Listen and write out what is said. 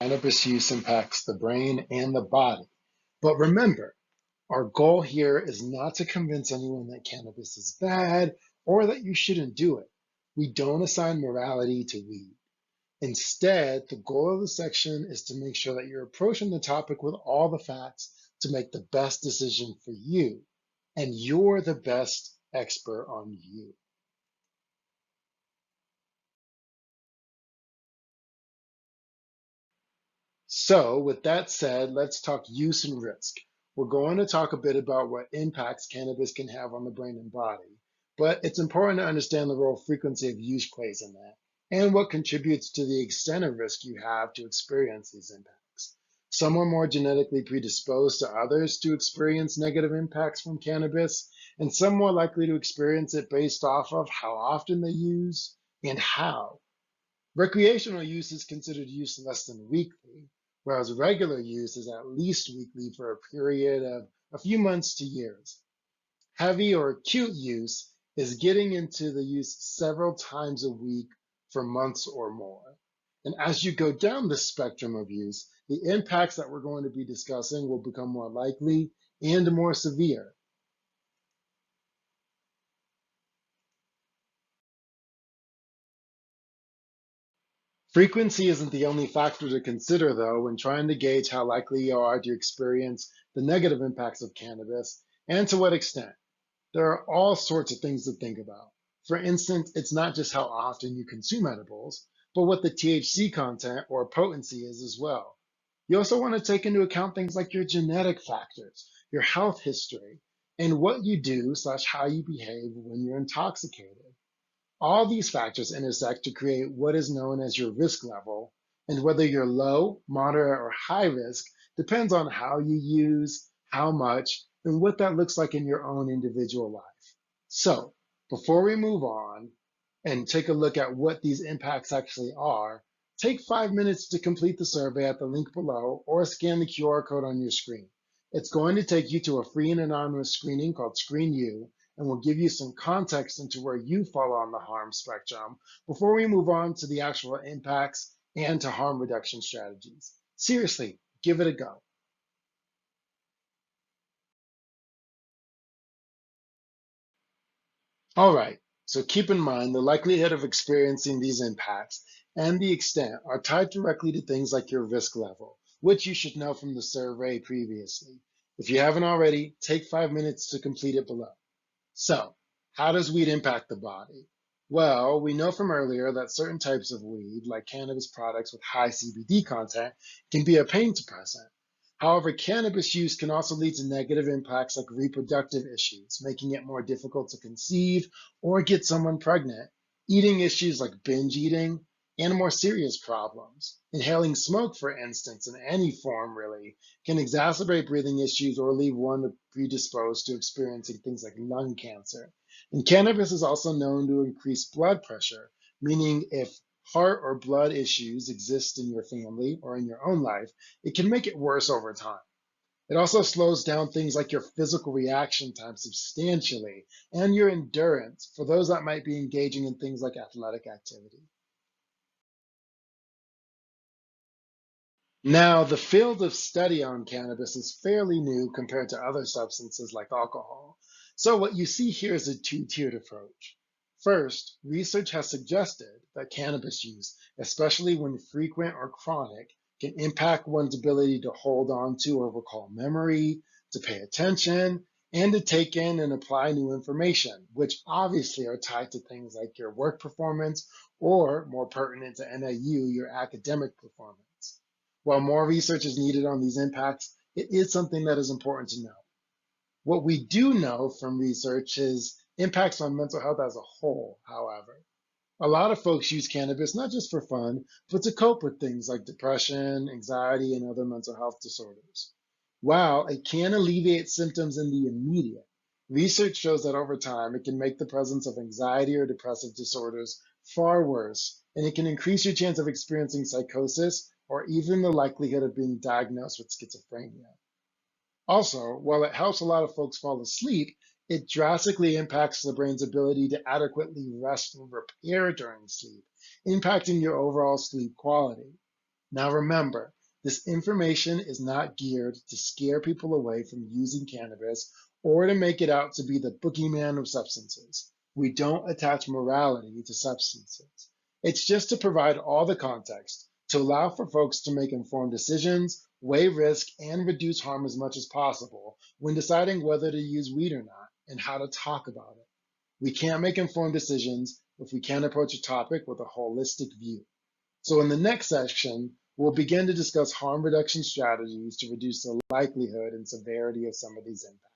Cannabis use impacts the brain and the body. But remember, our goal here is not to convince anyone that cannabis is bad or that you shouldn't do it. We don't assign morality to weed. Instead, the goal of the section is to make sure that you're approaching the topic with all the facts to make the best decision for you. And you're the best expert on you. So, with that said, let's talk use and risk. We're going to talk a bit about what impacts cannabis can have on the brain and body, but it's important to understand the role frequency of use plays in that and what contributes to the extent of risk you have to experience these impacts. Some are more genetically predisposed to others to experience negative impacts from cannabis, and some more likely to experience it based off of how often they use and how. Recreational use is considered use less than weekly, whereas regular use is at least weekly for a period of a few months to years. Heavy or acute use is getting into the use several times a week for months or more. And as you go down the spectrum of use, the impacts that we're going to be discussing will become more likely and more severe. Frequency isn't the only factor to consider, though, when trying to gauge how likely you are to experience the negative impacts of cannabis and to what extent. There are all sorts of things to think about. For instance, it's not just how often you consume edibles, but what the THC content or potency is as well. You also want to take into account things like your genetic factors, your health history, and what you do slash how you behave when you're intoxicated. All these factors intersect to create what is known as your risk level, and whether you're low, moderate, or high risk depends on how you use, how much, and what that looks like in your own individual life. So, before we move on and take a look at what these impacts actually are, take 5 minutes to complete the survey at the link below or scan the QR code on your screen. It's going to take you to a free and anonymous screening called Screen You, and will give you some context into where you fall on the harm spectrum before we move on to the actual impacts and to harm reduction strategies. Seriously, give it a go. All right, so keep in mind the likelihood of experiencing these impacts and the extent are tied directly to things like your risk level, which you should know from the survey previously. If you haven't already, take 5 minutes to complete it below. So, how does weed impact the body? Well, we know from earlier that certain types of weed, like cannabis products with high CBD content, can be a pain suppressant. However, cannabis use can also lead to negative impacts like reproductive issues, making it more difficult to conceive or get someone pregnant, eating issues like binge eating, and more serious problems. Inhaling smoke, for instance, in any form really, can exacerbate breathing issues or leave one predisposed to experiencing things like lung cancer. And cannabis is also known to increase blood pressure, meaning if heart or blood issues exist in your family or in your own life, it can make it worse over time. It also slows down things like your physical reaction time substantially and your endurance for those that might be engaging in things like athletic activity. Now, the field of study on cannabis is fairly new compared to other substances like alcohol. So, what you see here is a two-tiered approach. First, research has suggested that cannabis use, especially when frequent or chronic, can impact one's ability to hold on to or recall memory, to pay attention, and to take in and apply new information, which obviously are tied to things like your work performance or, more pertinent to NAU, your academic performance. While more research is needed on these impacts, it is something that is important to know. What we do know from research is impacts on mental health as a whole, however. A lot of folks use cannabis not just for fun, but to cope with things like depression, anxiety, and other mental health disorders. While it can alleviate symptoms in the immediate, research shows that over time it can make the presence of anxiety or depressive disorders far worse, and it can increase your chance of experiencing psychosis or even the likelihood of being diagnosed with schizophrenia. Also, while it helps a lot of folks fall asleep, it drastically impacts the brain's ability to adequately rest and repair during sleep, impacting your overall sleep quality. Now remember, this information is not geared to scare people away from using cannabis or to make it out to be the boogeyman of substances. We don't attach morality to substances. It's just to provide all the context to allow for folks to make informed decisions, weigh risk, and reduce harm as much as possible when deciding whether to use weed or not and how to talk about it. We can't make informed decisions if we can't approach a topic with a holistic view. So in the next section, we'll begin to discuss harm reduction strategies to reduce the likelihood and severity of some of these impacts.